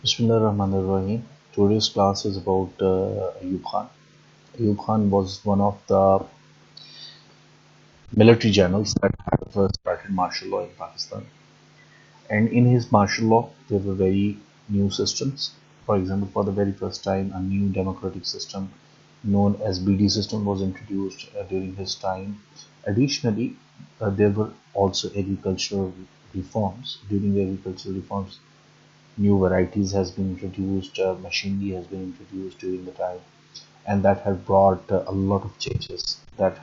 Bismillahirrahmanirrahim. Today's class is about Ayub Khan. Ayub Khan was one of the military generals that had first started martial law in Pakistan. And in his martial law, there were very new systems. For example, for the very first time, a new democratic system known as BD system was introduced during his time. Additionally, there were also agricultural reforms. During the agricultural reforms, new varieties has been introduced, machinery has been introduced during the time, and that has brought a lot of changes that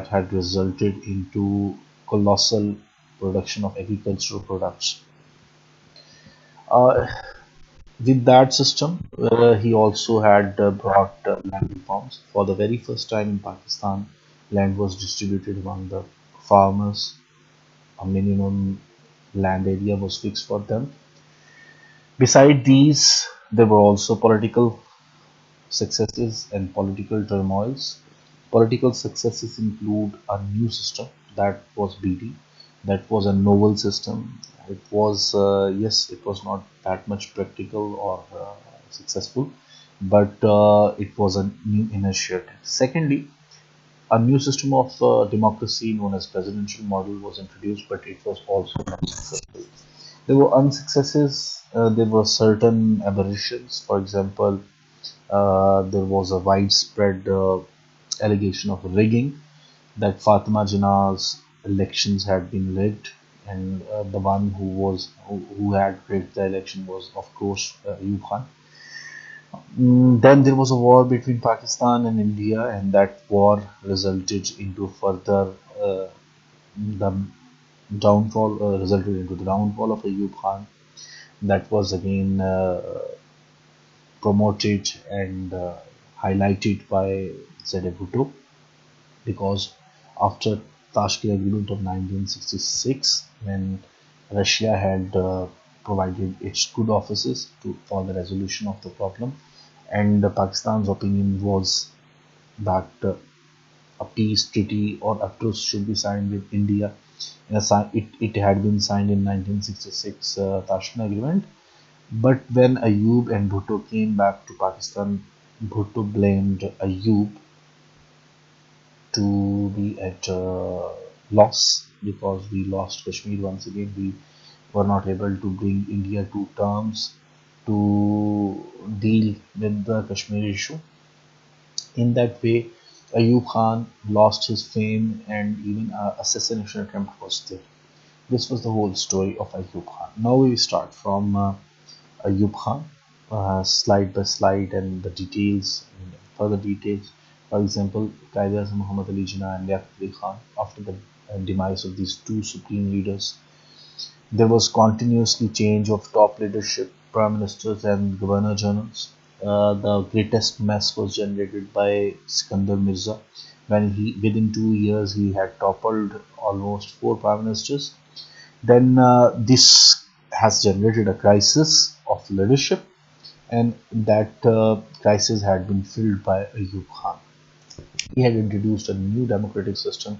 had resulted into colossal production of agricultural products. Uh, with that system, he also had brought land reforms. For the very first time in Pakistan, land was distributed among the farmers. A minimum land area was fixed for them. Beside these, there were also political successes and political turmoils. Political successes include a new system that was BD, that was a novel system. It was, yes, it was not that much practical or successful, but it was a new initiative. Secondly, a new system of democracy known as presidential model was introduced, but it was also not successful. There were unsuccesses, there were certain aberrations. For example, there was a widespread allegation of rigging, that Fatima Jinnah's elections had been rigged, and the one who had rigged the election was, of course, Ayub Khan. Then there was a war between Pakistan and India, and that war resulted into further the downfall of Ayub Khan. That was again promoted and highlighted by Zedek Bhutto, because after Tashkent Agreement of 1966, when Russia had provided its good offices for the resolution of the problem, and Pakistan's opinion was that a peace treaty or a truce should be signed with India. It had been signed in 1966 Tashkent Agreement, but when Ayub and Bhutto came back to Pakistan, Bhutto blamed Ayub to be at loss because we lost Kashmir once again. We were not able to bring India to terms to deal with the Kashmir issue. In that way, Ayub Khan lost his fame, and even an assassination attempt was there. This was the whole story of Ayub Khan. Now we start from Ayub Khan, slide by slide, and the details, and further details. For example, Qaeda Muhammad Ali Jinnah and Liaquat Ali Khan. After the demise of these two supreme leaders, there was continuously change of top leadership, prime ministers, and governor generals. The greatest mess was generated by Sikandar Mirza, when within 2 years he had toppled almost four prime ministers. Then this has generated a crisis of leadership, and that crisis had been filled by Ayub Khan. He had introduced a new democratic system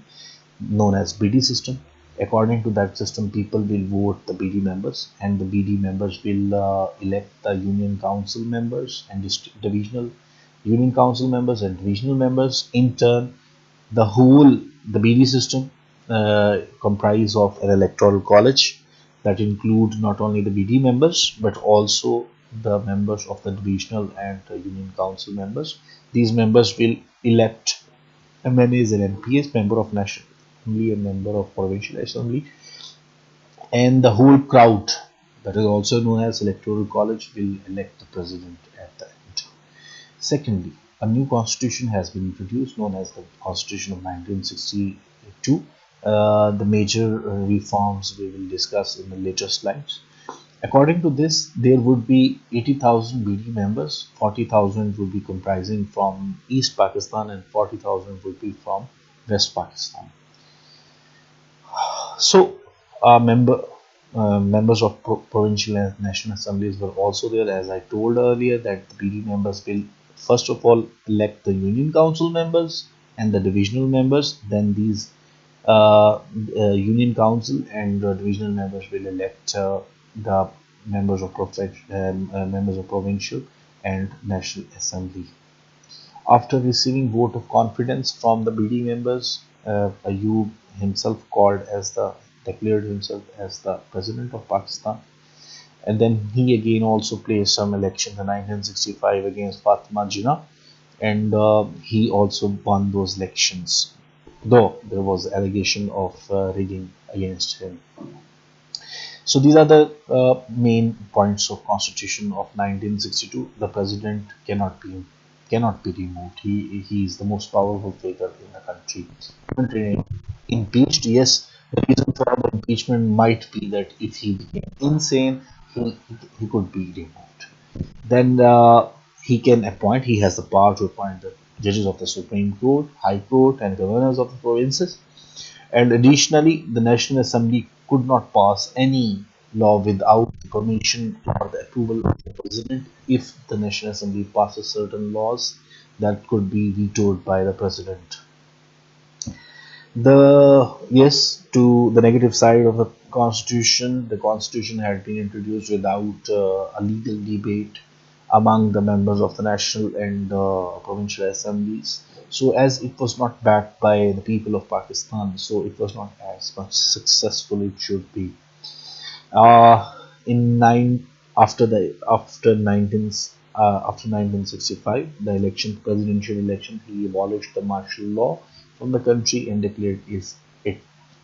known as BD system. According to that system, people will vote the BD members, and the BD members will elect the union council members and divisional union council members and divisional members. In turn, the BD system comprise of an electoral college that include not only the BD members but also the members of the divisional and union council members. These members will elect MNAs and MPs, member of National Assembly and member of Provincial Assembly, and the whole crowd, that is also known as electoral college, will elect the president at the end. Secondly, a new constitution has been introduced known as the Constitution of 1962. The major reforms we will discuss in the later slides. According to this, there would be 80,000 BD members, 40,000 would be comprising from East Pakistan, and 40,000 would be from West Pakistan. So, members of provincial and national assemblies were also there. As I told earlier, that the BD members will first of all elect the union council members and the divisional members. Then these union council and divisional members will elect the members of provincial and national assembly. After receiving vote of confidence from the BD members, Ayub himself declared himself as the president of Pakistan. And then he again also placed some elections in 1965 against Fatima Jinnah, and he also won those elections, though there was allegation of rigging against him. So these are the main points of Constitution of 1962. The president cannot be removed. He is the most powerful figure in the country. Impeached, yes. The reason for the impeachment might be that if he became insane, he could be removed. Then he can appoint. He has the power to appoint the judges of the Supreme Court, High Court, and governors of the provinces. And additionally, the National Assembly could not pass any law without the permission or the approval of the President. If the National Assembly passes certain laws, that could be vetoed by the President. To the negative side of the Constitution had been introduced without a legal debate among the members of the national and provincial assemblies. So, as it was not backed by the people of Pakistan, so it was not as much successful it should be. In nine after 1965, the presidential election, he abolished the martial law from the country and declared it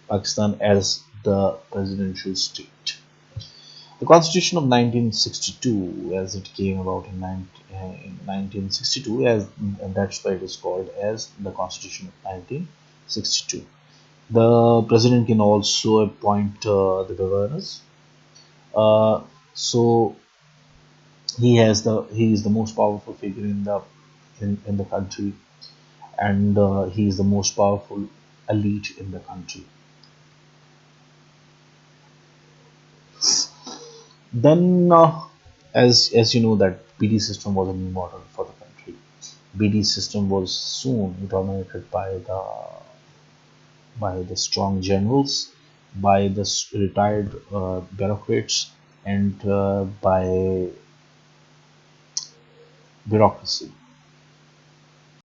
Pakistan as the presidential state. The Constitution of 1962, as it came about in 1962, and that's why it is called as the Constitution of 1962. The president can also appoint the governors. So he is the most powerful figure in the country, and he is the most powerful elite in the country. Then, as you know, that BD system was a new model for the country. BD system was soon dominated by the strong generals, by the retired bureaucrats, and by bureaucracy.